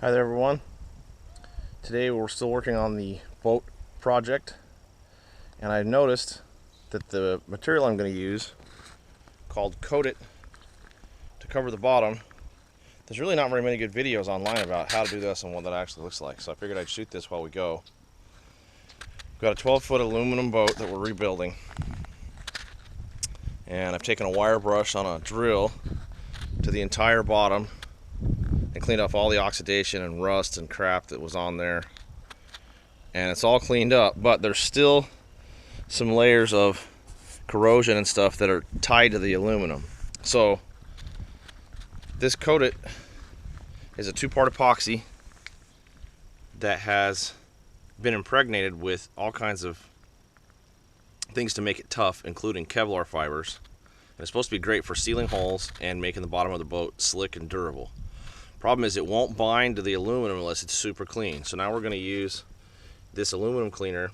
Hi there everyone. Today we're still working on the boat project, and I noticed that the material I'm going to use, called Coat-It to cover the bottom, there's really not very many good videos online about how to do this and what that actually looks like, so I figured I'd shoot this while we go. We've got a 12-foot aluminum boat that we're rebuilding, and I've taken a wire brush on a drill to the entire bottom and cleaned off all the oxidation and rust and crap that was on there, and it's all cleaned up, but there's still some layers of corrosion and stuff that are tied to the aluminum. So this Coat-It is a two-part epoxy that has been impregnated with all kinds of things to make it tough, including Kevlar fibers, and it's supposed to be great for sealing holes and making the bottom of the boat slick and durable. Problem is, it won't bind to the aluminum unless it's super clean. So now we're going to use this aluminum cleaner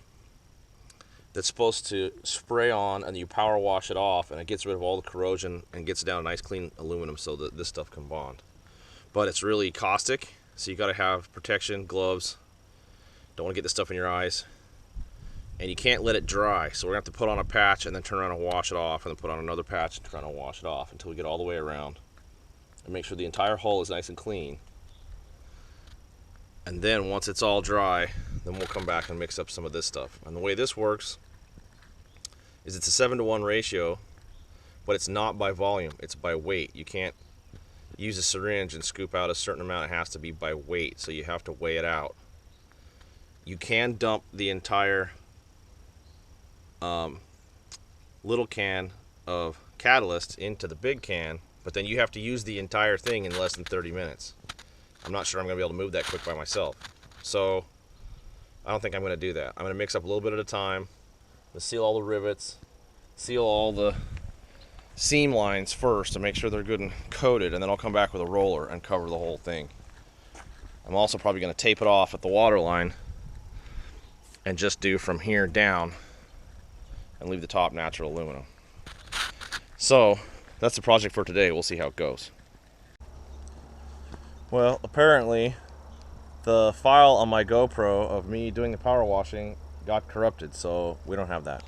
that's supposed to spray on, and you power wash it off, and it gets rid of all the corrosion and gets down nice clean aluminum so that this stuff can bond. But it's really caustic, so you got to have protection, gloves. Don't want to get this stuff in your eyes, and you can't let it dry. So we're going to have to put on a patch and then turn around and wash it off, and then put on another patch and turn around and wash it off until we get all the way around and make sure the entire hull is nice and clean. And then once it's all dry, then we'll come back and mix up some of this stuff. And the way this works is it's a 7-to-1 ratio, but it's not by volume, it's by weight. You can't use a syringe and scoop out a certain amount. It has to be by weight, so you have to weigh it out. You can dump the entire little can of catalyst into the big can, but then you have to use the entire thing in less than 30 minutes. I'm not sure I'm going to be able to move that quick by myself. So I don't think I'm going to do that. I'm going to mix up a little bit at a time. I'm going to seal all the rivets, seal all the seam lines first to make sure they're good and coated, and then I'll come back with a roller and cover the whole thing. I'm also probably going to tape it off at the water line and just do from here down and leave the top natural aluminum. So that's the project for today. We'll see how it goes. Well, apparently the file on my GoPro of me doing the power washing got corrupted, so we don't have that.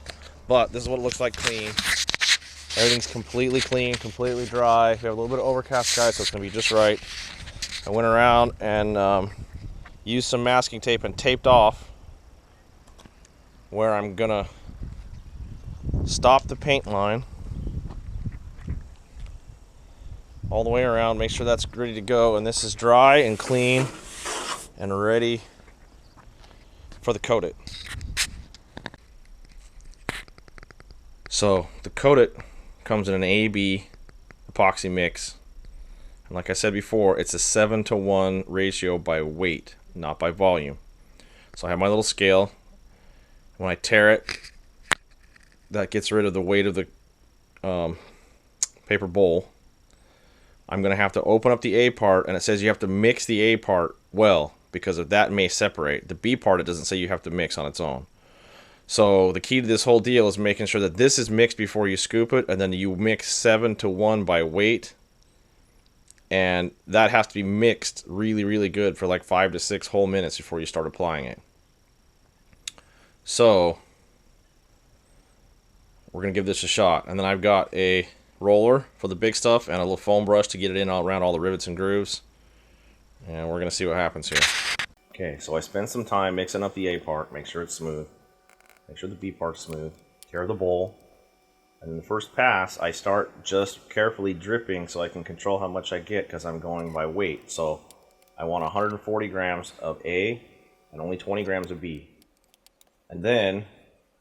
But this is what it looks like clean. Everything's completely clean, completely dry. We have a little bit of overcast sky, so it's going to be just right. I went around and used some masking tape and taped off where I'm going to stop the paint line all the way around, make sure that's ready to go, and this is dry and clean and ready for the Coat-It. So the Coat-It comes in an A/B epoxy mix, and like I said before, it's a 7-to-1 ratio by weight, not by volume. So I have my little scale. When I tear it, that gets rid of the weight of the paper bowl. I'm going to have to open up the A part, and it says you have to mix the A part well, because of that may separate. The B part, it doesn't say you have to mix on its own. So the key to this whole deal is making sure that this is mixed before you scoop it, and then you mix 7-to-1 by weight, and that has to be mixed really, really good for like 5 to 6 whole minutes before you start applying it. So we're going to give this a shot, and then I've got a roller for the big stuff and a little foam brush to get it in around all the rivets and grooves, and we're gonna see what happens here. Okay, so I spent some time mixing up the A part, make sure it's smooth, make sure the B part's smooth, tear the bowl, and in the first pass I start just carefully dripping so I can control how much I get, because I'm going by weight. So I want 140 grams of A and only 20 grams of B, and then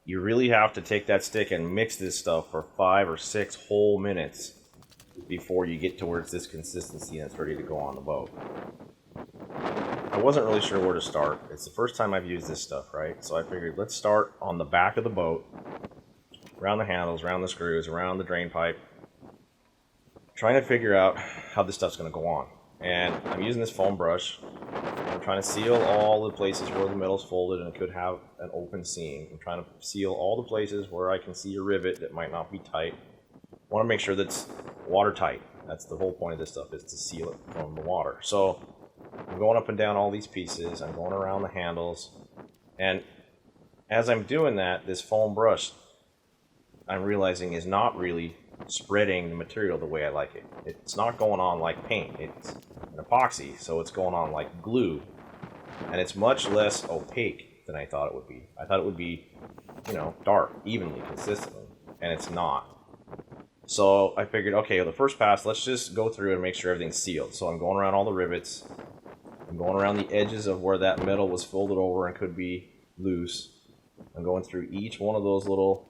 you really have to take that stick and mix this stuff for 5 or 6 whole minutes before you get towards this consistency and it's ready to go on the boat. I wasn't really sure where to start. It's the first time I've used this stuff, right? So I figured let's start on the back of the boat, around the handles, around the screws, around the drain pipe, trying to figure out how this stuff's going to go on. And I'm using this foam brush. I'm trying to seal all the places where the metal's folded and it could have an open seam. I'm trying to seal all the places where I can see a rivet that might not be tight. I want to make sure that's watertight. That's the whole point of this stuff, is to seal it from the water. So I'm going up and down all these pieces. I'm going around the handles. And as I'm doing that, this foam brush, I'm realizing, is not really spreading the material the way I like it. It's not going on like paint. It's an epoxy, so it's going on like glue. And it's much less opaque than I thought it would be. I thought it would be, you know, dark, evenly, consistently. And it's not. So I figured, okay, the first pass, let's just go through and make sure everything's sealed. So I'm going around all the rivets. I'm going around the edges of where that metal was folded over and could be loose. I'm going through each one of those little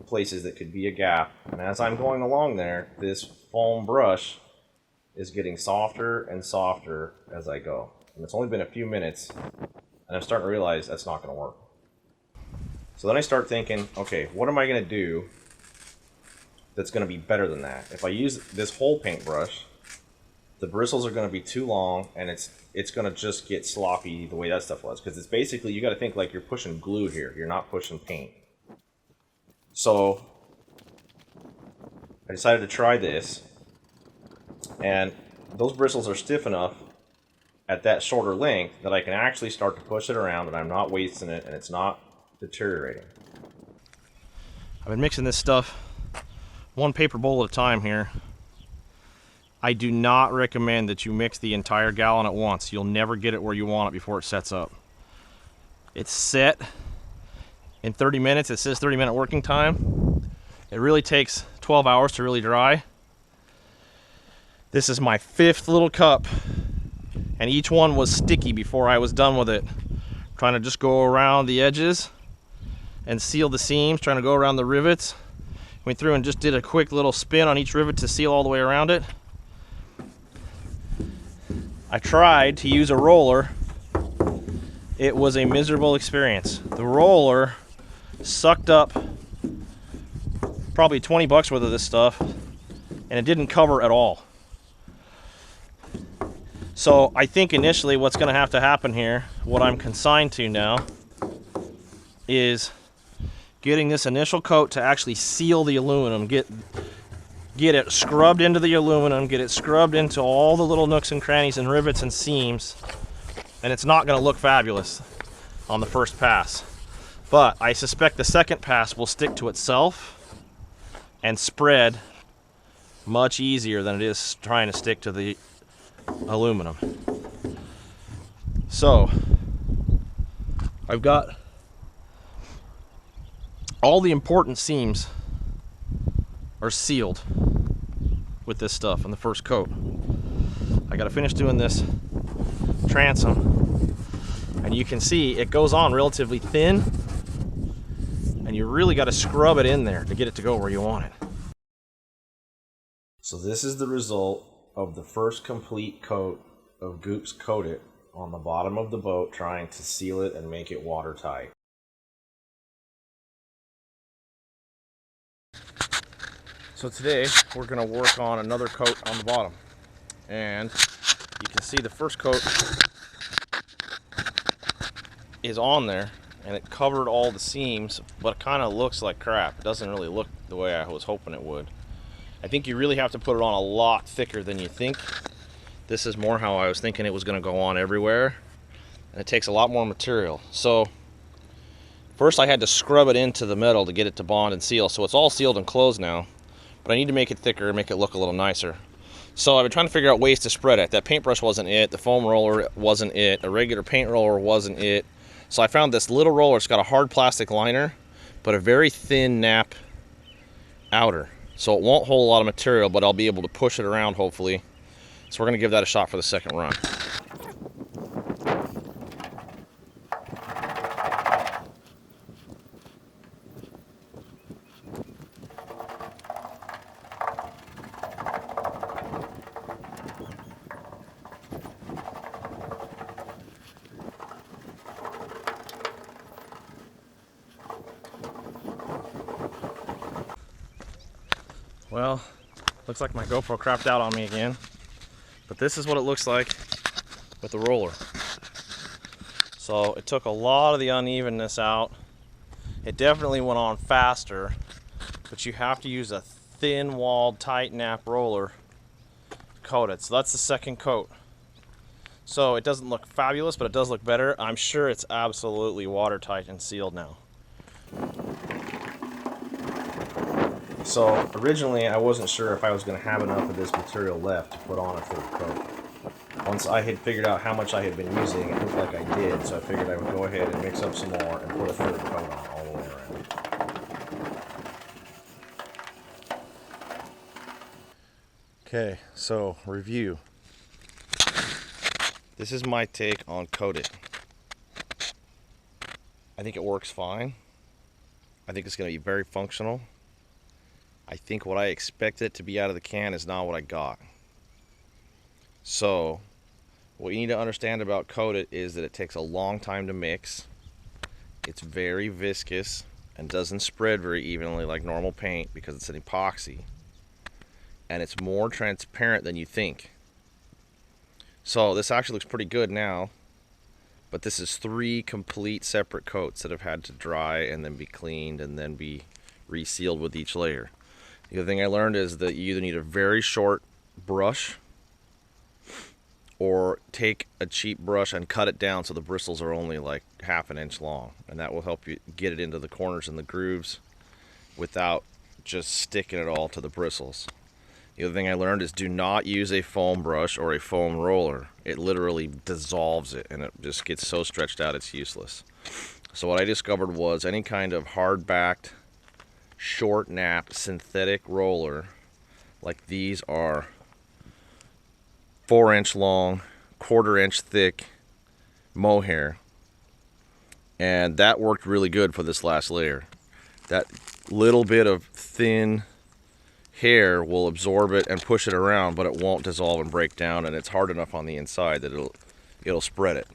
places that could be a gap. And as I'm going along there, this foam brush is getting softer and softer as I go. And it's only been a few minutes, and I'm starting to realize that's not going to work. So then I start thinking, okay, what am I going to do that's going to be better than that? If I use this whole paintbrush, the bristles are going to be too long, and it's going to just get sloppy the way that stuff was. Because it's basically, you got to think like you're pushing glue here. You're not pushing paint. So I decided to try this, and those bristles are stiff enough at that shorter length that I can actually start to push it around, and I'm not wasting it, and it's not deteriorating. I've been mixing this stuff one paper bowl at a time here. I do not recommend that you mix the entire gallon at once. You'll never get it where you want it before it sets up. It's set in 30 minutes. It says 30-minute working time. It really takes 12 hours to really dry. This is my 5th little cup, and each one was sticky before I was done with it. Trying to just go around the edges and seal the seams, trying to go around the rivets. Went through and just did a quick little spin on each rivet to seal all the way around it. I tried to use a roller. It was a miserable experience. The roller sucked up probably 20 bucks worth of this stuff, and it didn't cover at all. So I think initially what's going to have to happen here, what I'm consigned to now, is getting this initial coat to actually seal the aluminum, get it scrubbed into the aluminum, get it scrubbed into all the little nooks and crannies and rivets and seams, and it's not going to look fabulous on the first pass. But I suspect the second pass will stick to itself and spread much easier than it is trying to stick to the aluminum. So I've got all the important seams are sealed with this stuff in the first coat. I got to finish doing this transom, and you can see it goes on relatively thin, and you really got to scrub it in there to get it to go where you want it. So this is the result of the first complete coat of Goop's Coat-It on the bottom of the boat, trying to seal it and make it watertight. So today we're going to work on another coat on the bottom, and you can see the first coat is on there and it covered all the seams, but it kind of looks like crap. It doesn't really look the way I was hoping it would. I think you really have to put it on a lot thicker than you think. This is more how I was thinking it was going to go on everywhere, and it takes a lot more material. So first I had to scrub it into the metal to get it to bond and seal, so it's all sealed and closed now. But I need to make it thicker and make it look a little nicer. So I've been trying to figure out ways to spread it. That paintbrush wasn't it. The foam roller wasn't it. A regular paint roller wasn't it. So I found this little roller. It's got a hard plastic liner, but a very thin nap outer. So it won't hold a lot of material, but I'll be able to push it around hopefully. So we're going to give that a shot for the second run. Well, looks like my GoPro crapped out on me again, but this is what it looks like with the roller. So it took a lot of the unevenness out. It definitely went on faster, but you have to use a thin-walled, tight nap roller to coat it. So that's the second coat. So it doesn't look fabulous, but it does look better. I'm sure it's absolutely watertight and sealed now. So originally I wasn't sure if I was going to have enough of this material left to put on a third coat. Once I had figured out how much I had been using, it looked like I did, so I figured I would go ahead and mix up some more and put a third coat on all the way around. Okay, so review. This is my take on Coat-It. I think it works fine. I think it's going to be very functional. I think what I expected it to be out of the can is not what I got. So, what you need to understand about Coat-It is that it takes a long time to mix. It's very viscous and doesn't spread very evenly like normal paint because it's an epoxy. And it's more transparent than you think. So this actually looks pretty good now, but this is 3 complete separate coats that have had to dry and then be cleaned and then be resealed with each layer. The other thing I learned is that you either need a very short brush or take a cheap brush and cut it down so the bristles are only like ½ an inch long, and that will help you get it into the corners and the grooves without just sticking it all to the bristles. The other thing I learned is do not use a foam brush or a foam roller. It literally dissolves it and it just gets so stretched out it's useless. So what I discovered was any kind of hard-backed, short nap synthetic roller, like these are 4-inch long, 1/4 inch thick mohair, and that worked really good for this last layer. That little bit of thin hair will absorb it and push it around, but it won't dissolve and break down, and it's hard enough on the inside that it'll spread it.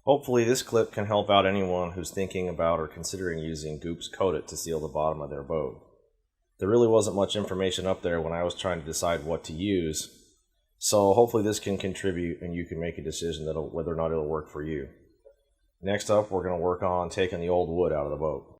Hopefully this clip can help out anyone who's thinking about or considering using Goop's Coat-It to seal the bottom of their boat. There really wasn't much information up there when I was trying to decide what to use, so hopefully this can contribute and you can make a decision whether or not it'll work for you. Next up, we're going to work on taking the old wood out of the boat.